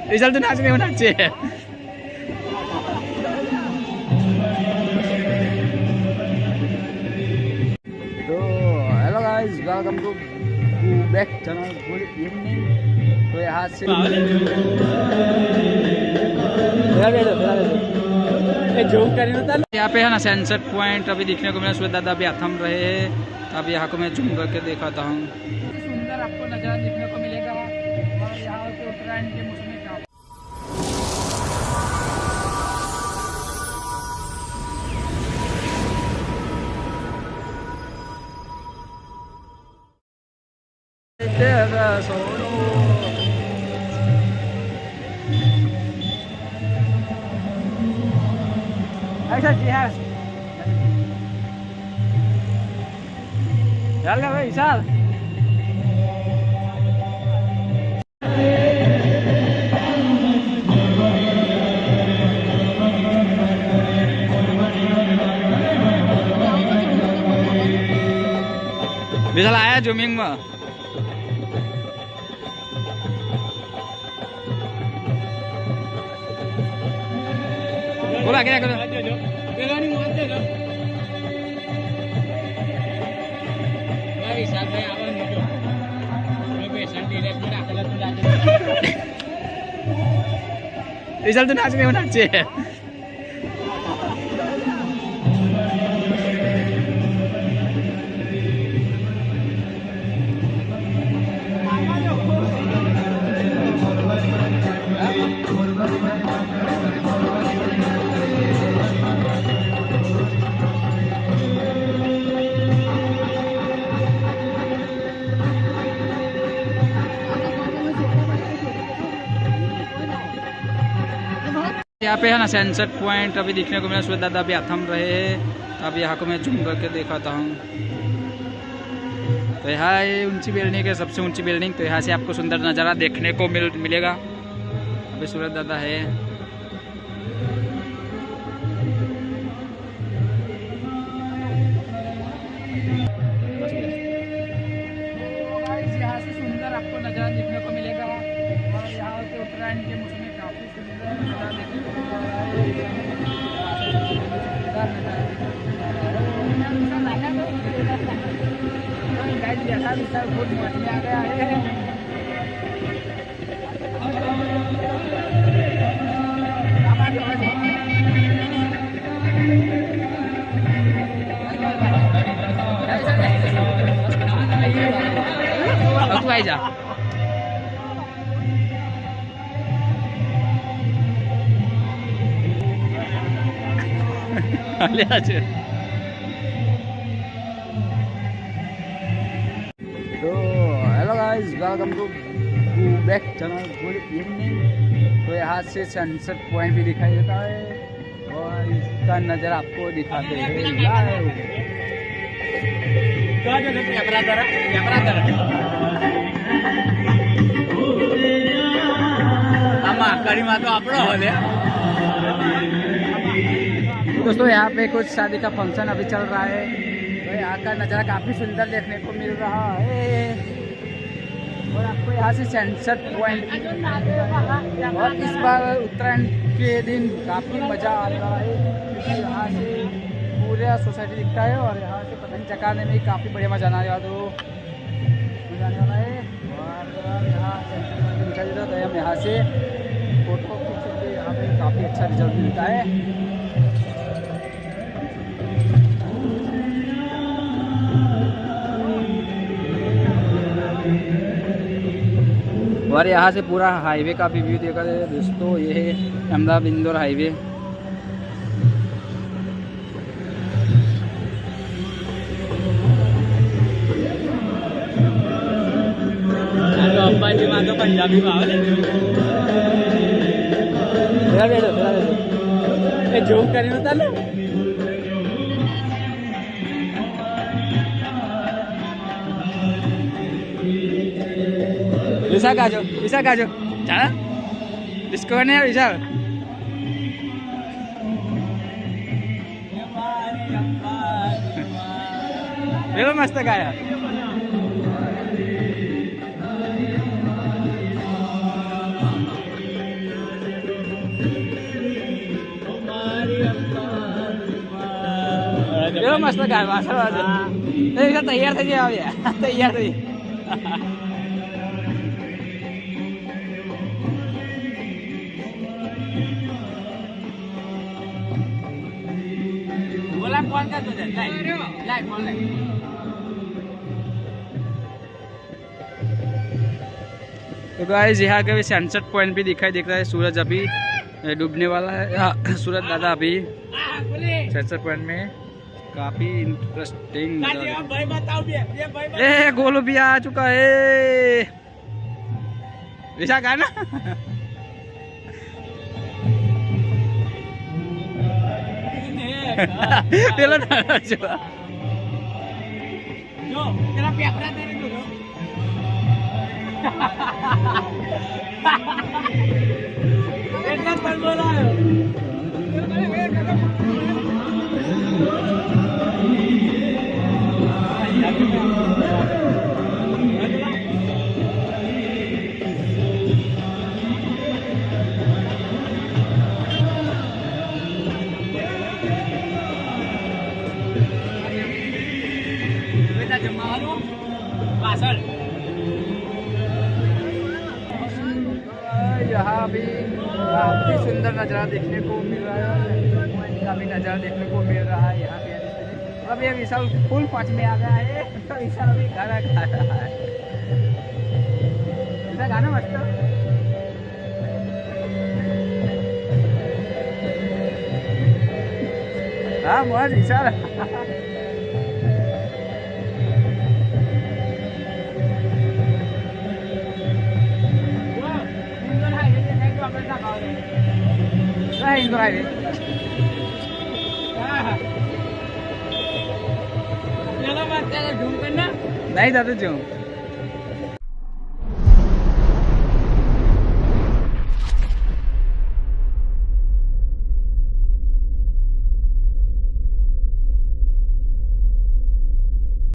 Result तो नाच नहीं होना चाहिए। तो hello guys, welcome to back channel. Good evening. तो यहाँ से यहाँ पे है ना सनसेट पॉइंट अभी दिखने को मिला। सूरज दादा अभी थम रहे हैं, तो अभी यहाँ को मैं जूम करके दिखाता हूँ। सुंदर आपको नज़ारा दिखने को मिलेगा और यहाँ के उत्तरायण के मौसम में ऐसा जी है चल भाई चल। विशाल आया जूमिंग में बोला क्या करो रिजल्ट तो नाच नहीं होना चाहिए। यहाँ पे है ना सनसेट पॉइंट अभी दिखने को मिला। सूरज दादा अभी थम रहे हैं, तो अभी यहाँ को मैं जूम करके दिखाता हूँ। तो यहाँ ये ऊंची बिल्डिंग है, सबसे ऊंची बिल्डिंग। तो यहाँ से आपको सुंदर नज़ारा देखने को मिलेगा। अभी सूरज दादा है। यहाँ से सुंदर आपको नज़ारा देखने को मिलेगा और यहाँ के उत्तरायण के मौसम में काफ़ी सुंदर नज़ारा देखने को आ गया है। तू आई जा तो hello guys, welcome to back channel. Good evening. तो यहाँ से सनसेट पॉइंट भी दिखाई देता है और इसका नज़र आपको दिखाते हैं। दोस्तों यहाँ पे कुछ शादी का फंक्शन अभी चल रहा है, तो यहाँ का नज़ारा काफ़ी सुंदर देखने को मिल रहा है और आपको यहाँ से सनसेट पॉइंट और इस बार उत्तरायण के दिन काफ़ी मज़ा आ रहा है क्योंकि यहाँ से पूरा सोसाइटी दिखता है और यहाँ से पतंग चकाने में काफ़ी बढ़िया मज़ा आने वाला है। और यहाँ दिखाई देता है, हम यहाँ से फोटो खींच के यहाँ पे काफ़ी अच्छा रिजल्ट मिलता है। और यहाँ से पूरा हाईवे का भी व्यू देखा जाए दोस्तों। ये है अहमदाबाद इंदौर हाईवे। पंजाबी जो करें होता ना विशाल आ जाओ जाना डिस्को नहीं है विशाल। मस्त गाया। એવો મસ્ત ગાય વાસણ વાગે તૈયાર થઈ જાય આવ્યા તૈયાર થઈ बोला कौन का तुझे लाइक कौन लाइक तो गाइस यहाँ के सनसेट पॉइंट भी दिखाई देख रहा है। सूरज अभी डूबने वाला है। सूरज दादा अभी सनसेट पॉइंट में काफी इंटरेस्टिंग गोलू भी आ चुका है। ऐसा गाना પેલો નાનો છો જો તેરા પેપરા તેરે જો એટલા પણ બોલાયો यहाँ भी काफी सुंदर नज़ारा देखने को मिल रहा है। काफी नज़ारा देखने को मिल रहा है यहाँ पे। अब ये विशाल फुल पाँच में आ गया है तो विशाल अभी गाना गा रहा है। ऐसा गाना मस्त हाँ मौज विशाल इंदौर हाईवे नहीं था तो